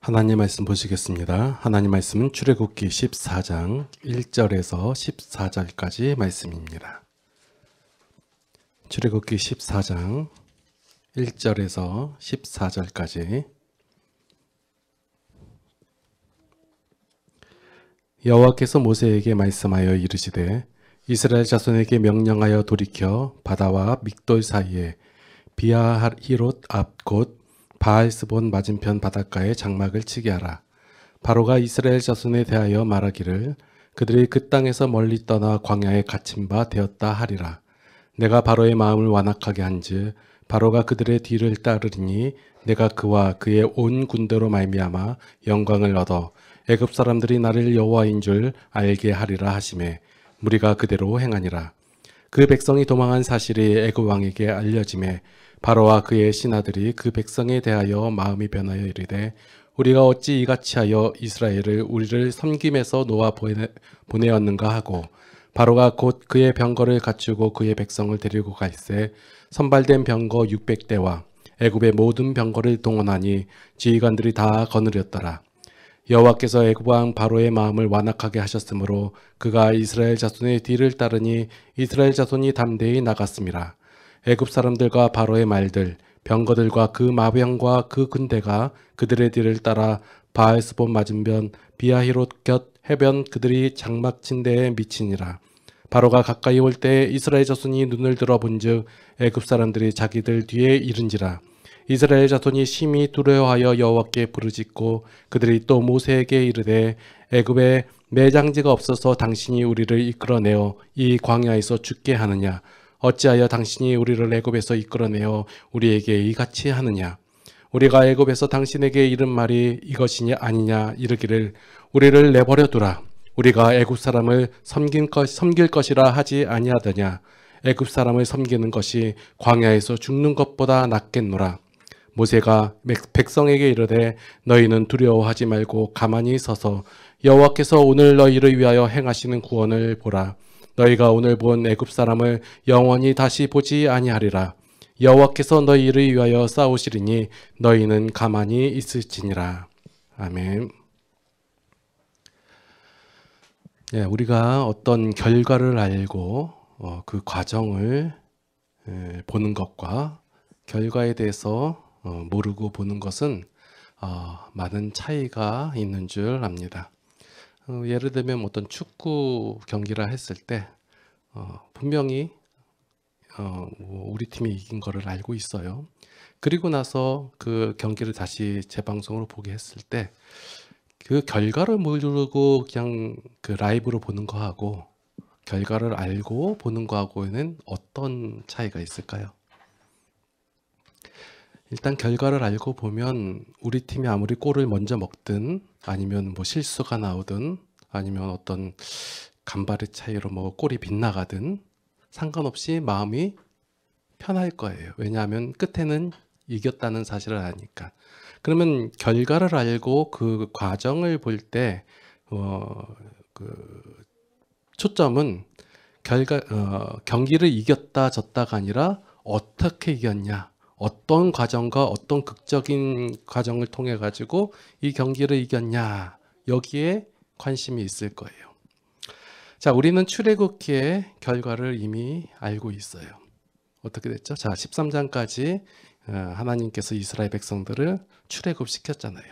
하나님 말씀 보시겠습니다. 하나님 말씀은 출애굽기 14장 1절에서 14절까지 말씀입니다. 출애굽기 14장 1절에서 14절까지. 여호와께서 모세에게 말씀하여 이르시되 이스라엘 자손에게 명령하여 돌이켜 바다와 믹돌 사이에 비하히롯 앞 곧 바알스본 맞은편 바닷가에 장막을 치게 하라. 바로가 이스라엘 자손에 대하여 말하기를 그들이 그 땅에서 멀리 떠나 광야에 갇힌 바 되었다 하리라. 내가 바로의 마음을 완악하게 한즉 바로가 그들의 뒤를 따르리니 내가 그와 그의 온 군대로 말미암아 영광을 얻어 애굽 사람들이 나를 여호와인 줄 알게 하리라 하시매 무리가 그대로 행하니라. 그 백성이 도망한 사실이 애굽 왕에게 알려지매 바로와 그의 신하들이 그 백성에 대하여 마음이 변하여 이르되 우리가 어찌 이같이 하여 이스라엘을 우리를 섬김에서 놓아 보내었는가 하고 바로가 곧 그의 병거를 갖추고 그의 백성을 데리고 갈새 선발된 병거 600대와 애굽의 모든 병거를 동원하니 지휘관들이 다 거느렸더라. 여호와께서 애굽 왕 바로의 마음을 완악하게 하셨으므로 그가 이스라엘 자손의 뒤를 따르니 이스라엘 자손이 담대히 나갔음이라. 애굽 사람들과 바로의 말들, 병거들과 그 마병과 그 군대가 그들의 뒤를 따라 바알스본 맞은편 비하히롯 곁 해변 그들이 장막 친 데에 미치니라. 바로가 가까이 올 때 이스라엘 자손이 눈을 들어 본즉 애굽 사람들이 자기들 뒤에 이른지라. 이스라엘 자손이 심히 두려워하여 여호와께 부르짖고 그들이 또 모세에게 이르되 애굽에 매장지가 없어서 당신이 우리를 이끌어내어 이 광야에서 죽게 하느냐. 어찌하여 당신이 우리를 애굽에서 이끌어내어 우리에게 이같이 하느냐. 우리가 애굽에서 당신에게 이른 말이 이것이냐 아니냐 이르기를 우리를 내버려 두라. 우리가 애굽 사람을 섬길 것이라 하지 아니하더냐. 애굽 사람을 섬기는 것이 광야에서 죽는 것보다 낫겠노라. 모세가 백성에게 이르되 너희는 두려워하지 말고 가만히 서서 여호와께서 오늘 너희를 위하여 행하시는 구원을 보라. 너희가 오늘 본 애굽 사람을 영원히 다시 보지 아니하리라. 여호와께서 너희를 위하여 싸우시리니 너희는 가만히 있을지니라. 아멘. 우리가 어떤 결과를 알고 그 과정을 보는 것과 결과에 대해서 모르고 보는 것은 많은 차이가 있는 줄 압니다. 예를 들면 어떤 축구 경기를 했을 때 분명히 우리 팀이 이긴 거를 알고 있어요. 그리고 나서 그 경기를 다시 재방송으로 보게 했을 때 그 결과를 모르고 그냥 그 라이브로 보는 거하고 결과를 알고 보는 거하고는 어떤 차이가 있을까요? 일단 결과를 알고 보면 우리 팀이 아무리 골을 먼저 먹든 아니면 뭐 실수가 나오든 아니면 어떤 간발의 차이로 뭐 골이 빗나가든 상관없이 마음이 편할 거예요. 왜냐하면 끝에는 이겼다는 사실을 아니까. 그러면 결과를 알고 그 과정을 볼 때 그 초점은 경기를 이겼다 졌다가 아니라 어떻게 이겼냐. 어떤 과정과 어떤 극적인 과정을 통해 가지고 이 경기를 이겼냐. 여기에 관심이 있을 거예요. 자, 우리는 출애굽기의 결과를 이미 알고 있어요. 어떻게 됐죠? 자, 13장까지 하나님께서 이스라엘 백성들을 출애굽시켰잖아요.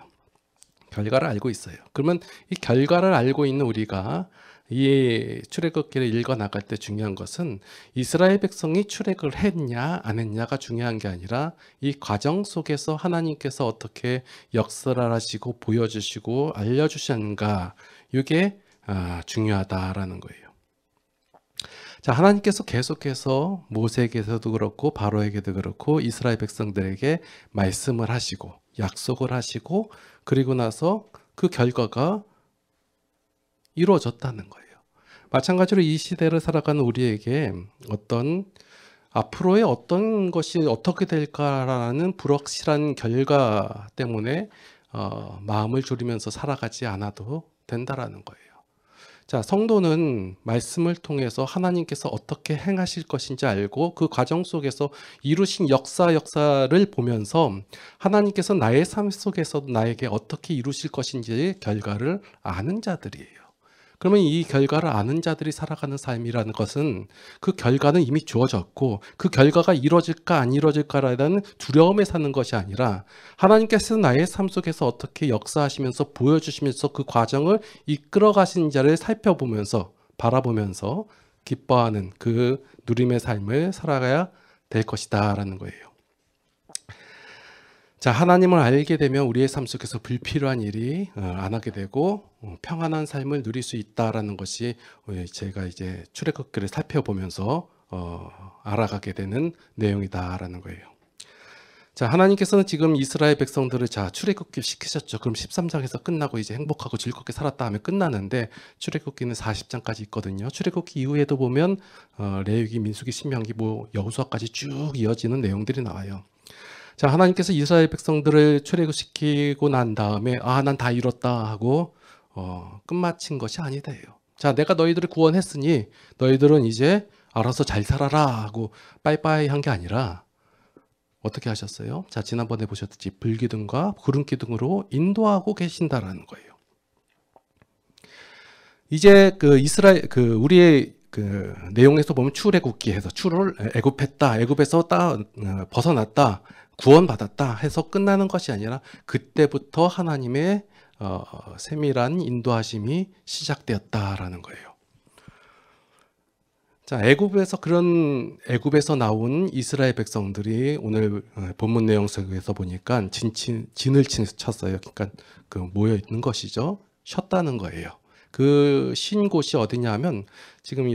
결과를 알고 있어요. 그러면 이 결과를 알고 있는 우리가 이 출애굽기를 읽어 나갈 때 중요한 것은 이스라엘 백성이 출애굽을 했냐 안 했냐가 중요한 게 아니라 이 과정 속에서 하나님께서 어떻게 역사를 하시고 보여주시고 알려주셨는가, 이게 중요하다라는 거예요. 자, 하나님께서 계속해서 모세에게서도 그렇고 바로에게도 그렇고 이스라엘 백성들에게 말씀을 하시고 약속을 하시고 그리고 나서 그 결과가 이루어졌다는 거예요. 마찬가지로 이 시대를 살아가는 우리에게 어떤 앞으로의 어떤 것이 어떻게 될까라는 불확실한 결과 때문에 마음을 졸이면서 살아가지 않아도 된다라는 거예요. 자, 성도는 말씀을 통해서 하나님께서 어떻게 행하실 것인지 알고 그 과정 속에서 이루신 역사를 보면서 하나님께서 나의 삶 속에서도 나에게 어떻게 이루실 것인지의 결과를 아는 자들이에요. 그러면 이 결과를 아는 자들이 살아가는 삶이라는 것은 그 결과는 이미 주어졌고 그 결과가 이루어질까 안 이루어질까라는 두려움에 사는 것이 아니라 하나님께서 나의 삶 속에서 어떻게 역사하시면서 보여주시면서 그 과정을 이끌어 가신 자를 살펴보면서 바라보면서 기뻐하는 그 누림의 삶을 살아가야 될 것이다 라는 거예요. 자, 하나님을 알게 되면 우리의 삶 속에서 불필요한 일이 안 하게 되고 평안한 삶을 누릴 수 있다라는 것이 제가 이제 출애굽기를 살펴보면서 알아가게 되는 내용이다라는 거예요. 자, 하나님께서는 지금 이스라엘 백성들을 출애굽기 시키셨죠. 그럼 13장에서 끝나고 이제 행복하고 즐겁게 살았다 하면 끝나는데 출애굽기는 40장까지 있거든요. 출애굽기 이후에도 보면 레위기, 민수기, 신명기, 여호수아까지 쭉 이어지는 내용들이 나와요. 자, 하나님께서 이스라엘 백성들을 출애굽시키고 난 다음에 난 다 이뤘다 하고 끝마친 것이 아니다요. 자, 내가 너희들을 구원했으니 너희들은 이제 알아서 잘 살아라 하고 빠이빠이 한 게 아니라 어떻게 하셨어요? 자, 지난번에 보셨듯이 불기둥과 구름기둥으로 인도하고 계신다라는 거예요. 이제 우리의 내용에서 보면 출애굽기해서 출을 애굽했다, 애굽에서 벗어났다, 구원받았다 해서 끝나는 것이 아니라 그때부터 하나님의 세밀한 인도하심이 시작되었다라는 거예요. 자, 애굽에서 나온 이스라엘 백성들이 오늘 본문 내용 속에서 보니까 진을 쳤어요. 그러니까 모여 있는 것이죠. 쉬었다는 거예요. 그 쉰 곳이 어디냐면 지금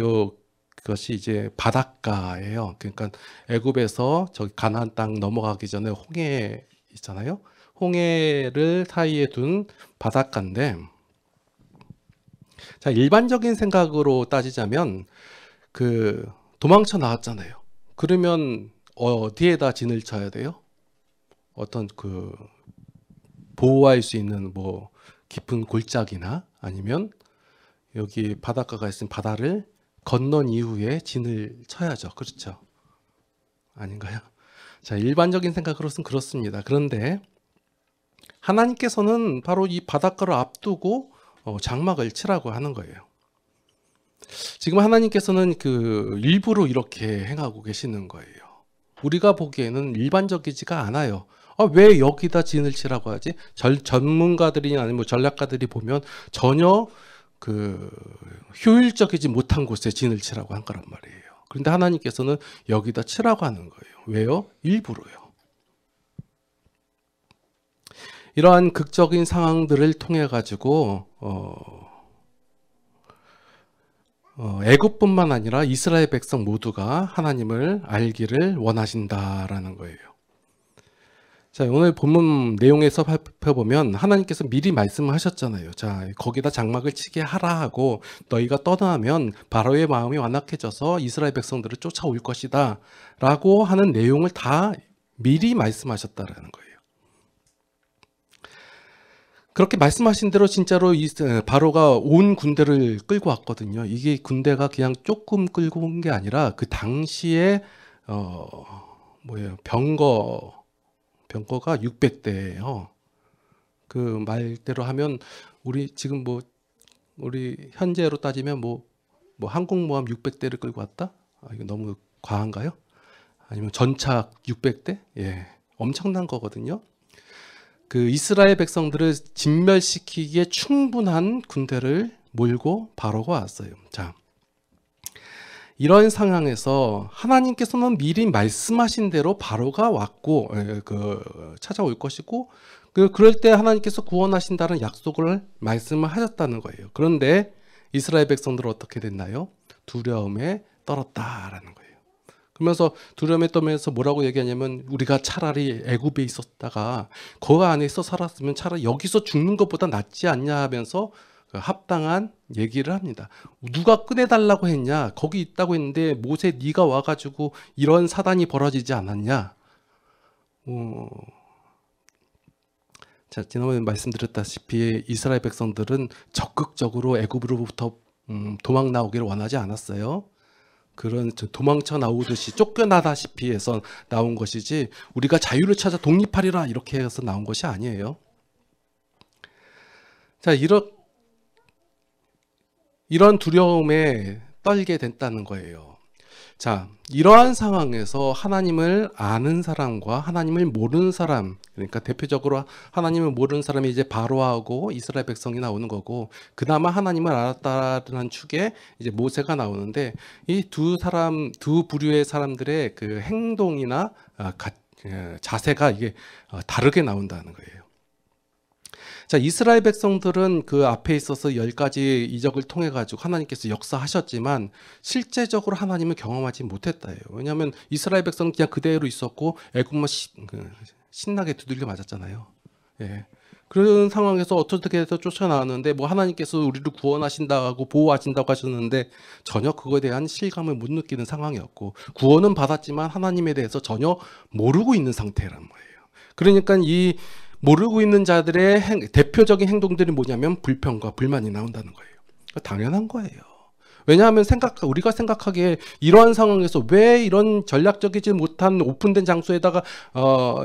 그것이 이제 바닷가예요. 그러니까 애굽에서 저기 가나안 땅 넘어가기 전에 홍해 있잖아요. 홍해를 사이에 둔 바닷가인데, 자, 일반적인 생각으로 따지자면 도망쳐 나왔잖아요. 그러면 어디에다 진을 쳐야 돼요? 어떤 보호할 수 있는 깊은 골짜기나 아니면 여기 바닷가가 있으면 바다를 건넌 이후에 진을 쳐야죠. 그렇죠? 아닌가요? 자, 일반적인 생각으로는 그렇습니다. 그런데 하나님께서는 바로 이 바닷가를 앞두고 장막을 치라고 하는 거예요. 지금 하나님께서는 일부러 이렇게 행하고 계시는 거예요. 우리가 보기에는 일반적이지가 않아요. 왜 여기다 진을 치라고 하지? 전문가들이 아니면 전략가들이 보면 전혀 효율적이지 못한 곳에 진을 치라고 한 거란 말이에요. 그런데 하나님께서는 여기다 치라고 하는 거예요. 왜요? 일부러요. 이러한 극적인 상황들을 통해 가지고 애굽뿐만 아니라 이스라엘 백성 모두가 하나님을 알기를 원하신다라는 거예요. 자, 오늘 본문 내용에서 살펴보면 하나님께서 미리 말씀하셨잖아요. 자, 거기다 장막을 치게 하라 하고 너희가 떠나면 바로의 마음이 완악해져서 이스라엘 백성들을 쫓아올 것이다 라고 하는 내용을 다 미리 말씀하셨다라는 거예요. 그렇게 말씀하신 대로 진짜로 바로가 온 군대를 끌고 왔거든요. 이게 군대가 그냥 조금 끌고 온 게 아니라 그 당시에 병거가 600대예요. 그 말대로 하면 우리 지금 우리 현재로 따지면 항공모함 600대를 끌고 왔다? 이거 너무 과한가요? 아니면 전차 600대? 예, 엄청난 거거든요. 이스라엘 백성들을 진멸시키기에 충분한 군대를 몰고 바로가 왔어요. 자, 이런 상황에서 하나님께서는 미리 말씀하신 대로 바로가 왔고 찾아올 것이고 그럴 때 하나님께서 구원하신다는 약속을 말씀을 하셨다는 거예요. 그런데 이스라엘 백성들은 어떻게 됐나요? 두려움에 떨었다라는 거예요. 그러면서 두려움에 떨면서 뭐라고 얘기하냐면 우리가 차라리 애굽에 있었다가 그 안에서 살았으면 차라리 여기서 죽는 것보다 낫지 않냐 하면서 합당한 얘기를 합니다. 누가 꺼내달라고 했냐? 거기 있다고 했는데 모세 네가 와가지고 이런 사단이 벌어지지 않았냐? 자, 지난번에 말씀드렸다시피 이스라엘 백성들은 적극적으로 애굽으로부터 도망 나오기를 원하지 않았어요. 그런 도망쳐 나오듯이 쫓겨나다시피 해서 나온 것이지 우리가 자유를 찾아 독립하리라 이렇게 해서 나온 것이 아니에요. 자, 이런 두려움에 떨게 됐다는 거예요. 자, 이러한 상황에서 하나님을 아는 사람과 하나님을 모르는 사람, 그러니까 대표적으로 하나님을 모르는 사람이 이제 바로하고 이스라엘 백성이 나오는 거고, 그나마 하나님을 알았다는 축에 이제 모세가 나오는데, 이 두 부류의 사람들의 그 행동이나 자세가 이게 다르게 나온다는 거예요. 자, 이스라엘 백성들은 그 앞에 있어서 10가지 이적을 통해 가지고 하나님께서 역사하셨지만 실제적으로 하나님을 경험하지 못했다예요. 왜냐하면 이스라엘 백성은 그냥 그대로 있었고 애굽만 신나게 두들겨 맞았잖아요. 예. 그런 상황에서 어떻게 해서 쫓아나왔는데 뭐 하나님께서 우리를 구원하신다고 보호하신다고 하셨는데 전혀 그거에 대한 실감을 못 느끼는 상황이었고, 구원은 받았지만 하나님에 대해서 전혀 모르고 있는 상태란 말이에요. 그러니까 이 모르고 있는 자들의 대표적인 행동들이 뭐냐면 불평과 불만이 나온다는 거예요. 당연한 거예요. 왜냐하면 우리가 생각하기에 이러한 상황에서 왜 이런 전략적이지 못한 오픈된 장소에다가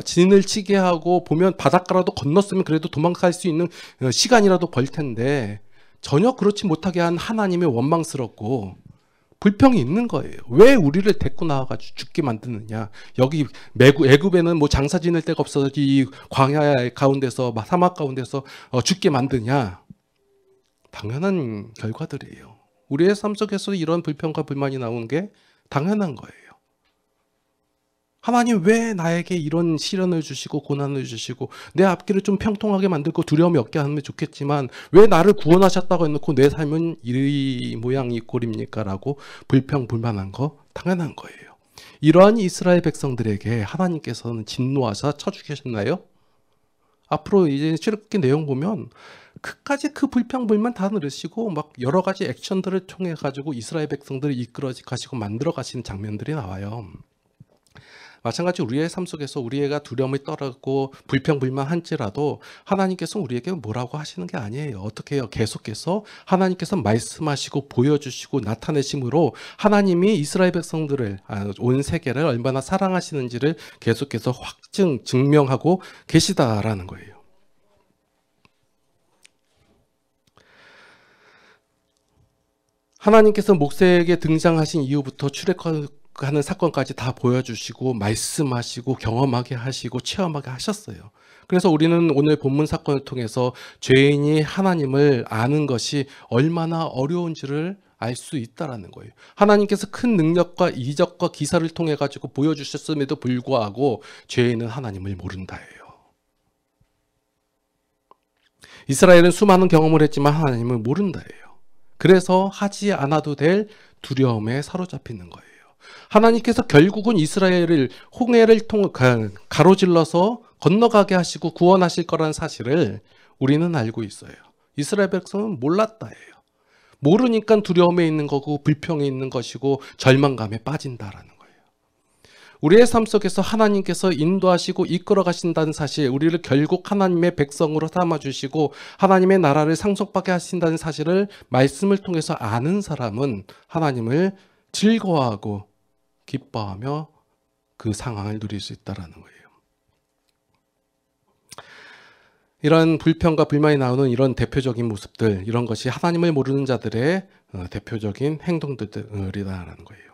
진을 치게 하고, 보면 바닷가라도 건넜으면 그래도 도망갈 수 있는 시간이라도 벌 텐데 전혀 그렇지 못하게 한 하나님의 원망스럽고 불평이 있는 거예요. 왜 우리를 데리고 나와가지고 죽게 만드느냐. 여기 애굽에는 뭐 장사 지낼 데가 없어서 이 광야 가운데서 사막 가운데서 죽게 만드냐. 당연한 결과들이에요. 우리의 삶 속에서 이런 불평과 불만이 나오는 게 당연한 거예요. 하나님 왜 나에게 이런 시련을 주시고 고난을 주시고 내 앞길을 좀 평통하게 만들고 두려움이 없게 하면 좋겠지만 왜 나를 구원하셨다고 해놓고 내 삶은 이 모양 이 꼴입니까? 라고 불평불만한 거 당연한 거예요. 이러한 이스라엘 백성들에게 하나님께서는 진노하사 쳐 죽이셨나요? 앞으로 이제 출애굽기 내용 보면 끝까지 그 불평불만 다 들으시고 막 여러 가지 액션들을 통해 가지고 이스라엘 백성들을 이끌어 가시고 만들어 가시는 장면들이 나와요. 마찬가지로 우리의 삶 속에서 우리가 두려움이 떨어지고 불평불만할지라도 하나님께서 우리에게 뭐라고 하시는 게 아니에요. 어떻게 해요? 계속해서 하나님께서 말씀하시고 보여주시고 나타내심으로 하나님이 이스라엘 백성들을, 온 세계를 얼마나 사랑하시는지를 계속해서 증명하고 계시다라는 거예요. 하나님께서 모세에게 등장하신 이후부터 출애굽하는 사건까지 다 보여주시고 말씀하시고 경험하게 하시고 체험하게 하셨어요. 그래서 우리는 오늘 본문 사건을 통해서 죄인이 하나님을 아는 것이 얼마나 어려운지를 알 수 있다라는 거예요. 하나님께서 큰 능력과 이적과 기사를 통해 가지고 보여주셨음에도 불구하고 죄인은 하나님을 모른다예요. 이스라엘은 수많은 경험을 했지만 하나님을 모른다예요. 그래서 하지 않아도 될 두려움에 사로잡히는 거예요. 하나님께서 결국은 이스라엘을 홍해를 가로질러서 건너가게 하시고 구원하실 거라는 사실을 우리는 알고 있어요. 이스라엘 백성은 몰랐다예요. 모르니까 두려움에 있는 거고 불평에 있는 것이고 절망감에 빠진다라는 거예요. 우리의 삶 속에서 하나님께서 인도하시고 이끌어 가신다는 사실, 우리를 결국 하나님의 백성으로 삼아주시고 하나님의 나라를 상속받게 하신다는 사실을 말씀을 통해서 아는 사람은 하나님을 즐거워하고 기뻐하며 그 상황을 누릴 수 있다는 거예요. 이런 불평과 불만이 나오는 이런 대표적인 모습들, 이런 것이 하나님을 모르는 자들의 대표적인 행동들이라는 거예요.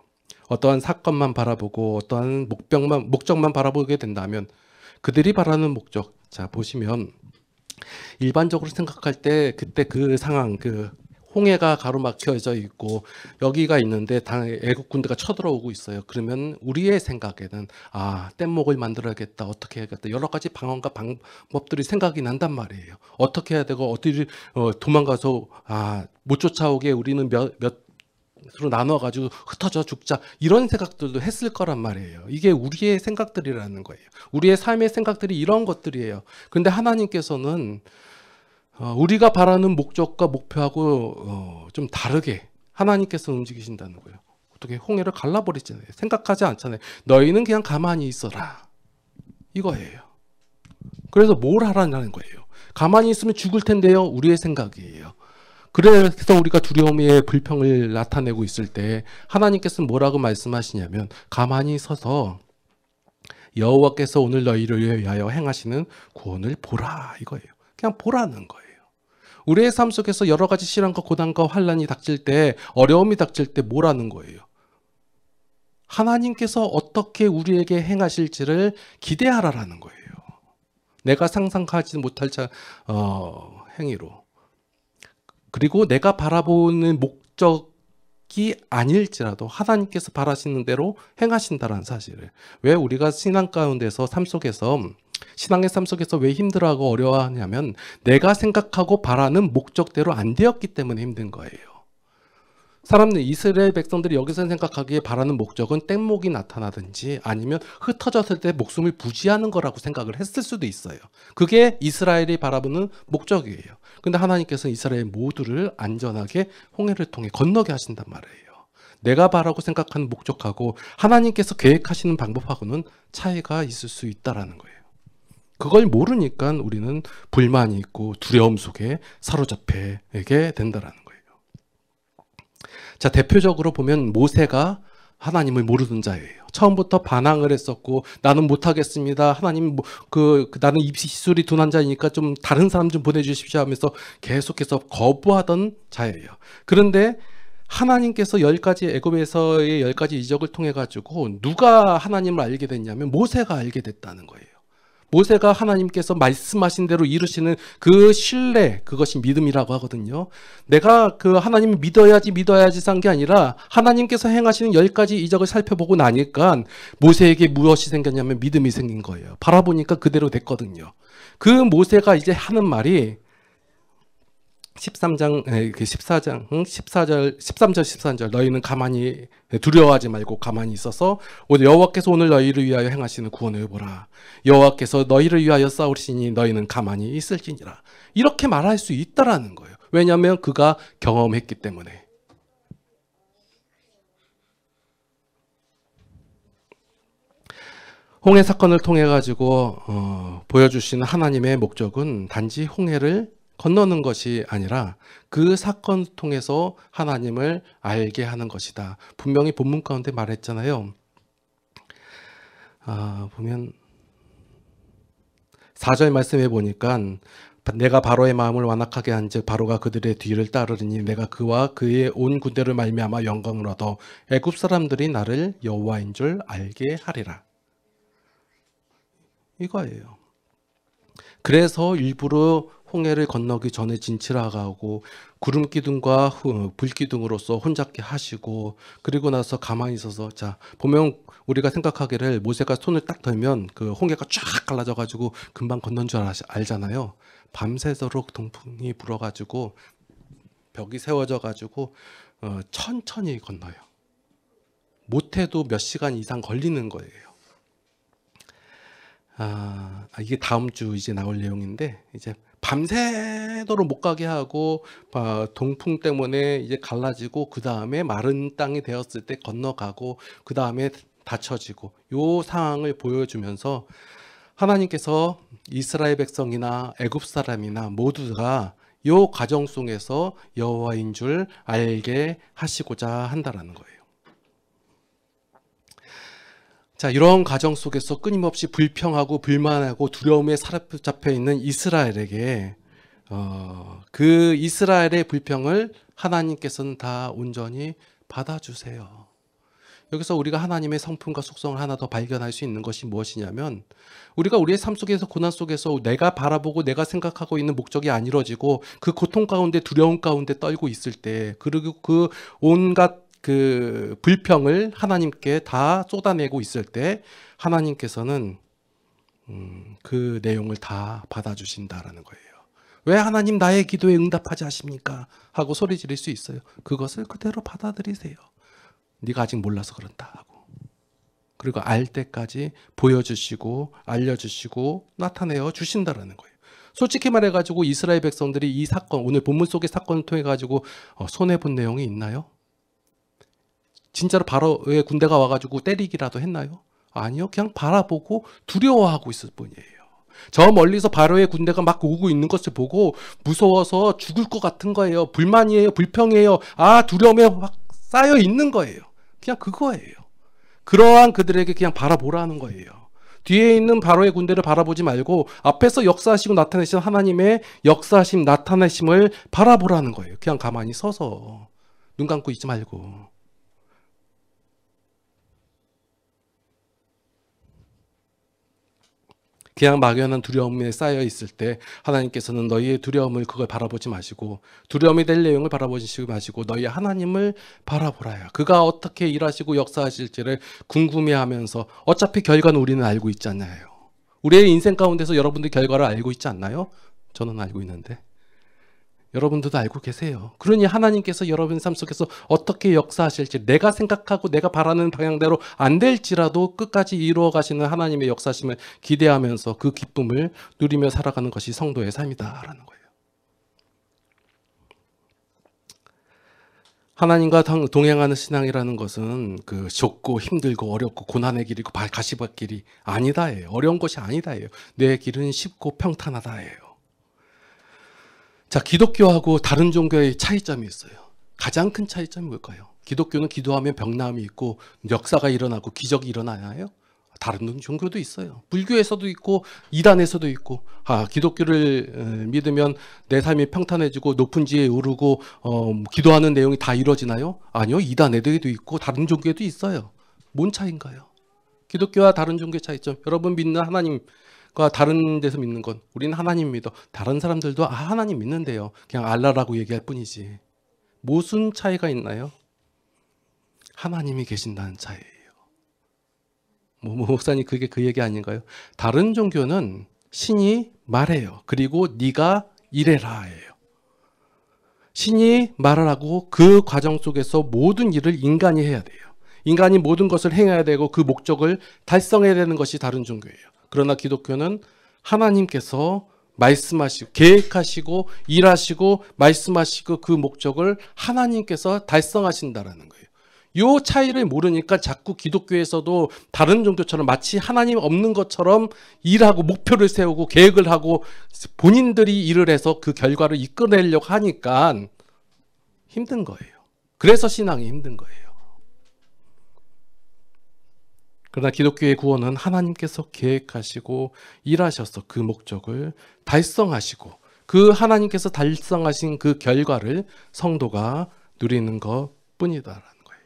어떠한 사건만 바라보고 어떠한 목적만 바라보게 된다면 그들이 바라는 목적, 자 보시면 일반적으로 생각할 때 그때 그 상황, 그 홍해가 가로막혀져 있고 여기가 있는데 애국 군대가 쳐들어오고 있어요. 그러면 우리의 생각에는 뗏목을 만들어야겠다, 어떻게 해야겠다, 여러 가지 방언과 방법들이 생각이 난단 말이에요. 어떻게 해야 되고 어디를 도망가서 못 쫓아오게 우리는 몇으로 나눠가지고 흩어져 죽자, 이런 생각들도 했을 거란 말이에요. 이게 우리의 생각들이라는 거예요. 우리의 삶의 생각들이 이런 것들이에요. 그런데 하나님께서는 우리가 바라는 목적과 목표하고 좀 다르게 하나님께서 움직이신다는 거예요. 어떻게 홍해를 갈라버리잖아요. 생각하지 않잖아요. 너희는 그냥 가만히 있어라, 이거예요. 그래서 뭘 하라는 거예요. 가만히 있으면 죽을 텐데요, 우리의 생각이에요. 그래서 우리가 두려움의 불평을 나타내고 있을 때 하나님께서는 뭐라고 말씀하시냐면 가만히 서서 여호와께서 오늘 너희를 위하여 행하시는 구원을 보라 이거예요. 그냥 보라는 거예요. 우리의 삶 속에서 여러 가지 시련과 고난과 환난이 닥칠 때, 어려움이 닥칠 때 뭐라는 거예요? 하나님께서 어떻게 우리에게 행하실지를 기대하라라는 거예요. 내가 상상하지 못할 행위로. 그리고 내가 바라보는 목적이 아닐지라도 하나님께서 바라시는 대로 행하신다는 사실을. 왜 우리가 신앙 가운데서 신앙의 삶 속에서 왜 힘들어하고 어려워하냐면 내가 생각하고 바라는 목적대로 안 되었기 때문에 힘든 거예요. 이스라엘 백성들이 여기서 생각하기에 바라는 목적은 뗏목이 나타나든지 아니면 흩어졌을 때 목숨을 부지하는 거라고 생각을 했을 수도 있어요. 그게 이스라엘이 바라보는 목적이에요. 근데 하나님께서는 이스라엘 모두를 안전하게 홍해를 통해 건너게 하신단 말이에요. 내가 바라고 생각하는 목적하고 하나님께서 계획하시는 방법하고는 차이가 있을 수 있다는 거예요. 그걸 모르니까 우리는 불만이 있고 두려움 속에 사로잡히게 된다는 거예요. 자, 대표적으로 보면 모세가 하나님을 모르는 자예요. 처음부터 반항을 했었고 나는 못하겠습니다. 하나님 나는 입시술이 둔한 자이니까 좀 다른 사람 좀 보내주십시오 하면서 계속해서 거부하던 자예요. 그런데 하나님께서 애굽에서의 10가지 이적을 통해 가지고 누가 하나님을 알게 됐냐면 모세가 알게 됐다는 거예요. 모세가 하나님께서 말씀하신 대로 이루시는 그 신뢰, 그것이 믿음이라고 하거든요. 내가 하나님을 믿어야지 산 게 아니라 하나님께서 행하시는 10가지 이적을 살펴보고 나니까 모세에게 무엇이 생겼냐면 믿음이 생긴 거예요. 바라보니까 그대로 됐거든요. 그 모세가 이제 하는 말이 13절, 13절 너희는 가만히 두려워하지 말고 가만히 있어서 여호와께서 오늘 너희를 위하여 행하시는 구원을 보라. 여호와께서 너희를 위하여 싸우시니 너희는 가만히 있을지니라. 이렇게 말할 수 있다라는 거예요. 왜냐하면 그가 경험했기 때문에. 홍해 사건을 통해 가지고 보여주시는 하나님의 목적은 단지 홍해를 건너는 것이 아니라 그 사건을 통해서 하나님을 알게 하는 것이다. 분명히 본문 가운데 말했잖아요. 보면 4절 말씀해 보니까 내가 바로의 마음을 완악하게 한즉 바로가 그들의 뒤를 따르리니 내가 그와 그의 온 군대를 말미암아 영광을 얻어 애굽 사람들이 나를 여호와인 줄 알게 하리라. 이거예요. 그래서 일부러 홍해를 건너기 전에 진칠하고 구름 기둥과 불 기둥으로서 혼잡게 하시고 그리고 나서 가만히 있어서 보면 우리가 생각하기를 모세가 손을 딱 들면 그 홍해가 쫙 갈라져 가지고 금방 건넌 줄 알잖아요. 밤새도록 동풍이 불어 가지고 벽이 세워져 가지고 천천히 건너요. 못해도 몇 시간 이상 걸리는 거예요. 이게 다음 주 이제 나올 내용인데 이제 밤새도록 못 가게 하고 동풍 때문에 이제 갈라지고 그 다음에 마른 땅이 되었을 때 건너가고 그 다음에 닫혀지고 요 상황을 보여주면서 하나님께서 이스라엘 백성이나 애굽 사람이나 모두가 요 과정 속에서 여호와인 줄 알게 하시고자 한다라는 거예요. 자, 이런 과정 속에서 끊임없이 불평하고 불만하고 두려움에 사로잡혀 있는 이스라엘에게 그 이스라엘의 불평을 하나님께서는 다 온전히 받아주세요. 여기서 우리가 하나님의 성품과 속성을 하나 더 발견할 수 있는 것이 무엇이냐면 우리가 우리의 삶 속에서 고난 속에서 내가 바라보고 내가 생각하고 있는 목적이 안 이루어지고 그 고통 가운데 두려움 가운데 떨고 있을 때 그리고 그 온갖 그 불평을 하나님께 다 쏟아내고 있을 때 하나님께서는 그 내용을 다 받아주신다라는 거예요. 왜 하나님 나의 기도에 응답하지 않습니까? 하고 소리 지를 수 있어요. 그것을 그대로 받아들이세요. 네가 아직 몰라서 그런다 하고 그리고 알 때까지 보여주시고 알려주시고 나타내어 주신다라는 거예요. 솔직히 말해가지고 이스라엘 백성들이 이 사건 오늘 본문 속의 사건을 통해 가지고 손해본 내용이 있나요? 진짜로 바로의 군대가 와가지고 때리기라도 했나요? 아니요. 그냥 바라보고 두려워하고 있을 뿐이에요. 저 멀리서 바로의 군대가 막 오고 있는 것을 보고 무서워서 죽을 것 같은 거예요. 불만이에요. 불평이에요. 두려움에 막 쌓여 있는 거예요. 그냥 그거예요. 그러한 그들에게 그냥 바라보라는 거예요. 뒤에 있는 바로의 군대를 바라보지 말고 앞에서 역사하시고 나타내신 하나님의 역사하심, 나타내심을 바라보라는 거예요. 그냥 가만히 서서 눈 감고 있지 말고. 그냥 막연한 두려움에 쌓여 있을 때 하나님께서는 너희의 두려움을 그걸 바라보지 마시고 두려움이 될 내용을 바라보지 마시고 너희 하나님을 바라보라요. 그가 어떻게 일하시고 역사하실지를 궁금해하면서 어차피 결과는 우리는 알고 있지 않나요? 우리의 인생 가운데서 여러분들 결과를 알고 있지 않나요? 저는 알고 있는데 여러분들도 알고 계세요. 그러니 하나님께서 여러분 삶 속에서 어떻게 역사하실지 내가 생각하고 내가 바라는 방향대로 안 될지라도 끝까지 이루어 가시는 하나님의 역사심을 기대하면서 그 기쁨을 누리며 살아가는 것이 성도의 삶이다라는 거예요. 하나님과 동행하는 신앙이라는 것은 그 좁고 힘들고 어렵고 고난의 길이고 가시밭길이 아니다예요. 어려운 것이 아니다예요. 내 길은 쉽고 평탄하다예요. 자, 기독교하고 다른 종교의 차이점이 있어요. 가장 큰 차이점이 뭘까요? 기독교는 기도하면 병남이 있고 역사가 일어나고 기적이 일어나나요? 다른 종교도 있어요. 불교에서도 있고 이단에서도 있고 기독교를 믿으면 내 삶이 평탄해지고 높은 지에 오르고 기도하는 내용이 다 이루어지나요? 아니요. 이단에도 있고 다른 종교에도 있어요. 뭔 차이인가요? 기독교와 다른 종교의 차이점. 여러분 믿는 하나님 다른 데서 믿는 건 우리는 하나님 믿어. 다른 사람들도 하나님 믿는데요. 그냥 알라라고 얘기할 뿐이지. 무슨 차이가 있나요? 하나님이 계신다는 차이예요. 목사님 그게 그 얘기 아닌가요? 다른 종교는 신이 말해요. 그리고 네가 이래라 해요. 신이 말을 하고 그 과정 속에서 모든 일을 인간이 해야 돼요. 인간이 모든 것을 행해야 되고 그 목적을 달성해야 되는 것이 다른 종교예요. 그러나 기독교는 하나님께서 말씀하시고 계획하시고 일하시고 말씀하시고 그 목적을 하나님께서 달성하신다라는 거예요. 이 차이를 모르니까 자꾸 기독교에서도 다른 종교처럼 마치 하나님 없는 것처럼 일하고 목표를 세우고 계획을 하고 본인들이 일을 해서 그 결과를 이끌어내려고 하니까 힘든 거예요. 그래서 신앙이 힘든 거예요. 그러나 기독교의 구원은 하나님께서 계획하시고 일하셔서 그 목적을 달성하시고 그 하나님께서 달성하신 그 결과를 성도가 누리는 것뿐이다라는 거예요.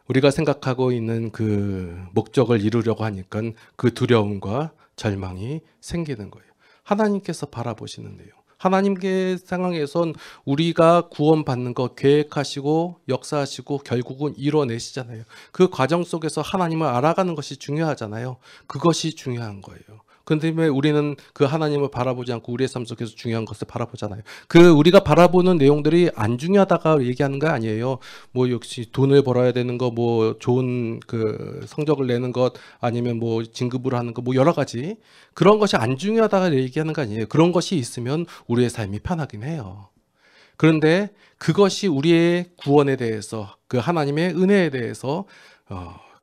우리가 생각하고 있는 그 목적을 이루려고 하니까 그 두려움과 절망이 생기는 거예요. 하나님께서 바라보시는데요. 하나님의 상황에선 우리가 구원받는 거 계획하시고 역사하시고 결국은 이뤄내시잖아요. 그 과정 속에서 하나님을 알아가는 것이 중요하잖아요. 그것이 중요한 거예요. 그런데 왜 우리는 그 하나님을 바라보지 않고 우리의 삶 속에서 중요한 것을 바라보잖아요. 그 우리가 바라보는 내용들이 안 중요하다가 얘기하는 거 아니에요. 뭐 역시 돈을 벌어야 되는 거, 뭐 좋은 그 성적을 내는 것, 아니면 뭐 진급을 하는 거, 뭐 여러 가지 그런 것이 안 중요하다가 얘기하는 거 아니에요. 그런 것이 있으면 우리의 삶이 편하긴 해요. 그런데 그것이 우리의 구원에 대해서 그 하나님의 은혜에 대해서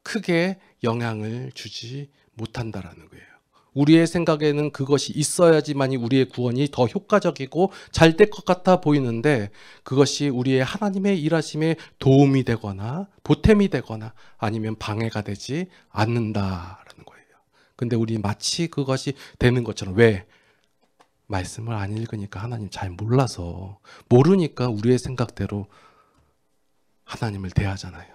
크게 영향을 주지 못한다라는 거예요. 우리의 생각에는 그것이 있어야지만이 우리의 구원이 더 효과적이고 잘 될 것 같아 보이는데 그것이 우리의 하나님의 일하심에 도움이 되거나 보탬이 되거나 아니면 방해가 되지 않는다라는 거예요. 근데 우리 마치 그것이 되는 것처럼 왜? 말씀을 안 읽으니까 하나님 잘 몰라서 모르니까 우리의 생각대로 하나님을 대하잖아요.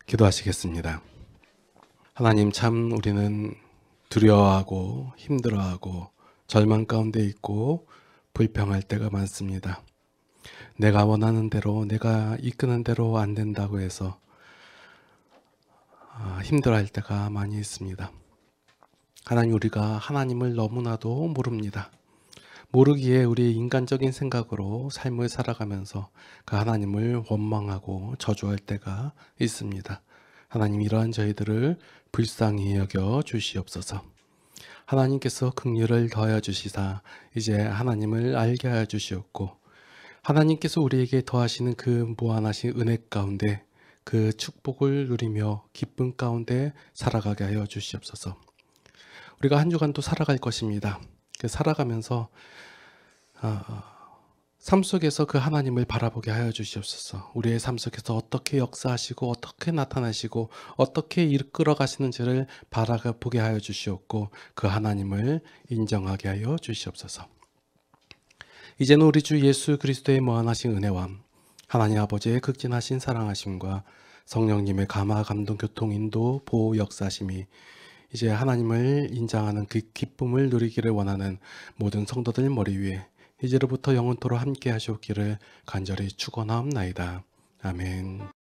기도하시겠습니다. 하나님 참 우리는 두려워하고 힘들어하고 절망 가운데 있고 불평할 때가 많습니다. 내가 원하는 대로 내가 이끄는 대로 안 된다고 해서 힘들어할 때가 많이 있습니다. 하나님 우리가 하나님을 너무나도 모릅니다. 모르기에 우리의 인간적인 생각으로 삶을 살아가면서 그 하나님을 원망하고 저주할 때가 있습니다. 하나님 이러한 저희들을 불쌍히 여겨 주시옵소서. 하나님께서 긍휼을 더하여 주시사 이제 하나님을 알게 하여 주시옵고 하나님께서 우리에게 더하시는 그 무한하신 은혜 가운데 그 축복을 누리며 기쁨 가운데 살아가게 하여 주시옵소서. 우리가 한 주간도 살아갈 것입니다. 살아가면서 삶 속에서 그 하나님을 바라보게 하여 주시옵소서. 우리의 삶 속에서 어떻게 역사하시고 어떻게 나타나시고 어떻게 이끌어 가시는지를 바라보게 하여 주시옵고 그 하나님을 인정하게 하여 주시옵소서. 이제는 우리 주 예수 그리스도의 무한하신 은혜와 하나님 아버지의 극진하신 사랑하심과 성령님의 감화 감동 교통 인도 보호 역사심이 이제 하나님을 인정하는 그 기쁨을 누리기를 원하는 모든 성도들 머리 위에 이제로부터 영원토록 함께 하시옵기를 간절히 축원하옵나이다. 아멘.